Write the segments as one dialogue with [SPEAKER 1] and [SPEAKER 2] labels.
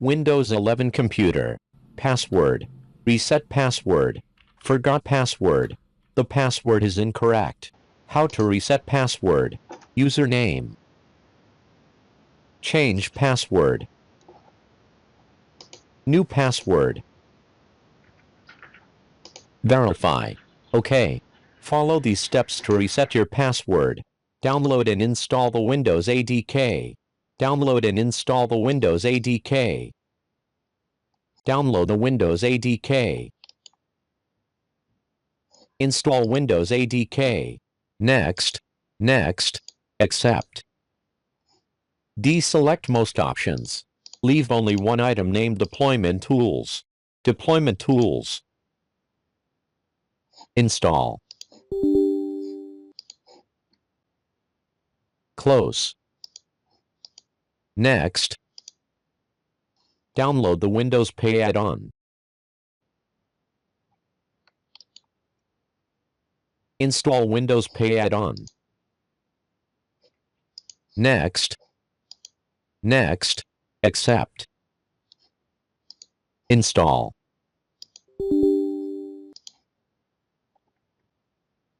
[SPEAKER 1] Windows 11 computer. Password. Reset password. Forgot password. The password is incorrect. How to reset password. Username. Change password. New password. Verify. OK. Follow these steps to reset your password. Download and install the Windows ADK. Download and install the Windows ADK. Download the Windows ADK. Install Windows ADK. Next. Next. Accept. Deselect most options. Leave only one item named Deployment Tools. Deployment Tools. Install. Close. Next. Download the Windows Pay add-on. Install Windows Pay add-on. Next. Next. Accept. Install.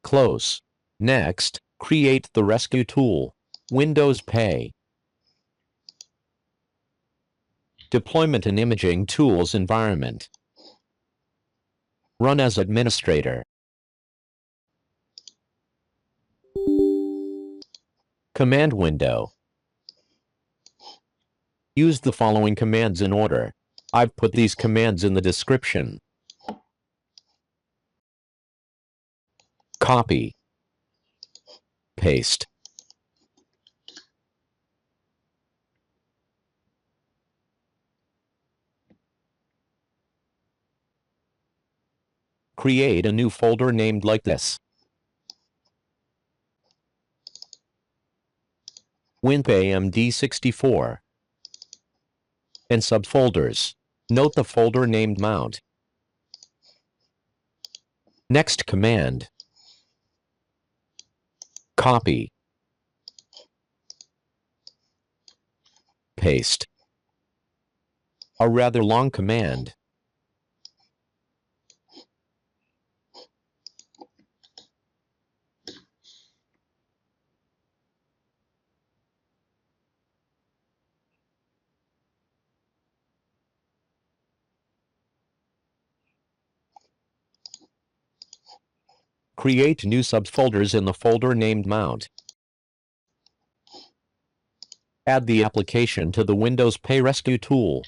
[SPEAKER 1] Close. Next, create the rescue tool. Windows Pay. Deployment and Imaging Tools environment. Run as administrator. Command window. Use the following commands in order. I've put these commands in the description. Copy. Paste. Create a new folder named like this. WinPayMD64. And subfolders. Note the folder named Mount. Next command. Copy. Paste. A rather long command. Create new subfolders in the folder named Mount. Add the application to the Windows Pay Rescue tool.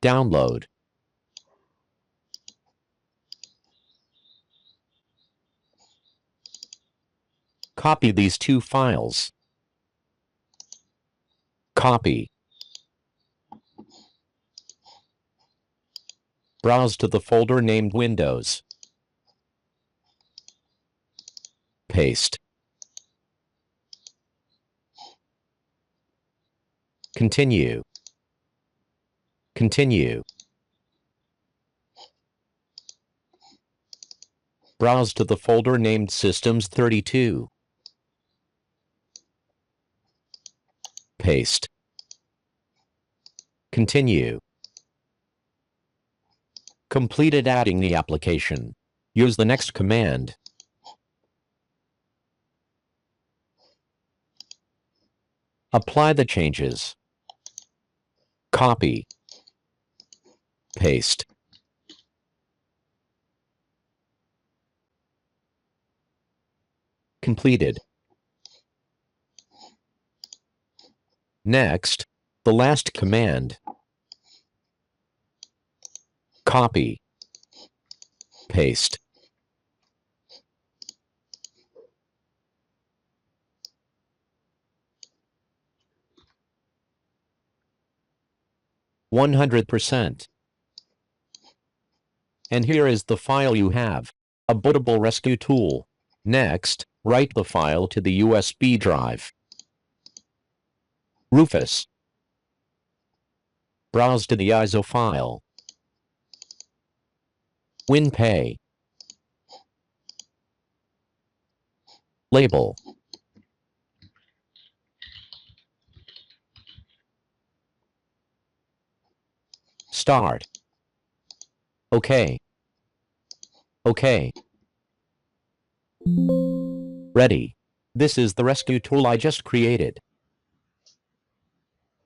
[SPEAKER 1] Download. Copy these two files. Copy. Browse to the folder named Windows. Paste. Continue. Continue. Browse to the folder named Systems32. Paste. Continue. Completed adding the application. Use the next command. Apply the changes. Copy. Paste. Completed. Next, the last command. Copy. Paste. %. And here is the file you have. A bootable rescue tool. Next, write the file to the USB drive. Rufus. Browse to the ISO file. WinPay. Label. Start. OK. OK. Ready. This is the rescue tool I just created.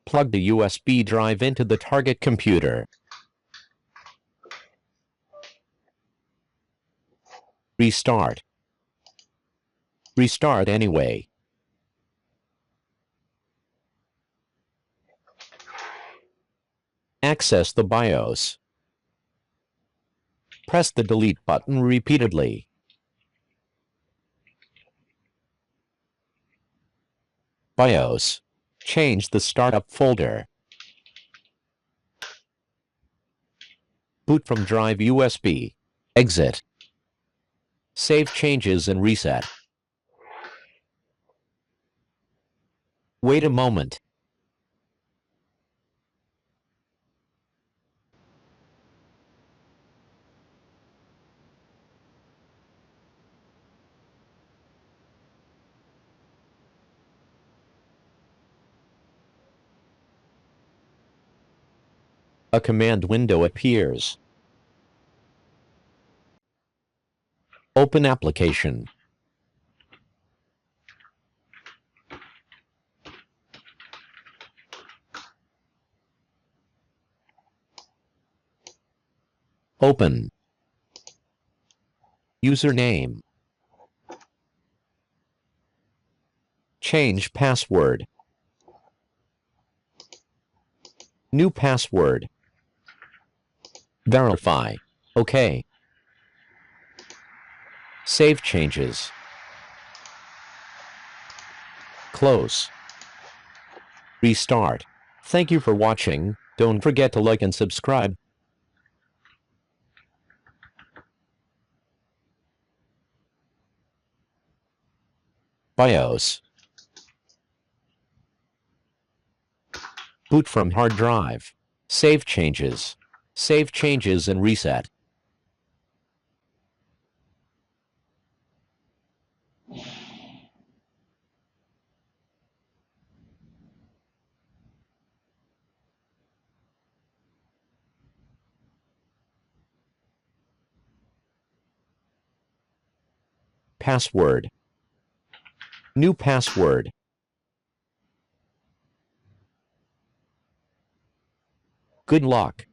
[SPEAKER 1] Plug the USB drive into the target computer. Restart. Restart anyway. Access the BIOS. Press the delete button repeatedly. BIOS. Change the startup folder. Boot from drive USB. Exit. Save changes and reset. Wait a moment. A command window appears. Open application. Open. Username. Change password. New password. Verify. OK. Save changes. Close. Restart. Thank you for watching. Don't forget to like and subscribe. BIOS. Boot from hard drive. Save changes. Save changes and reset. Password. New password. Good luck.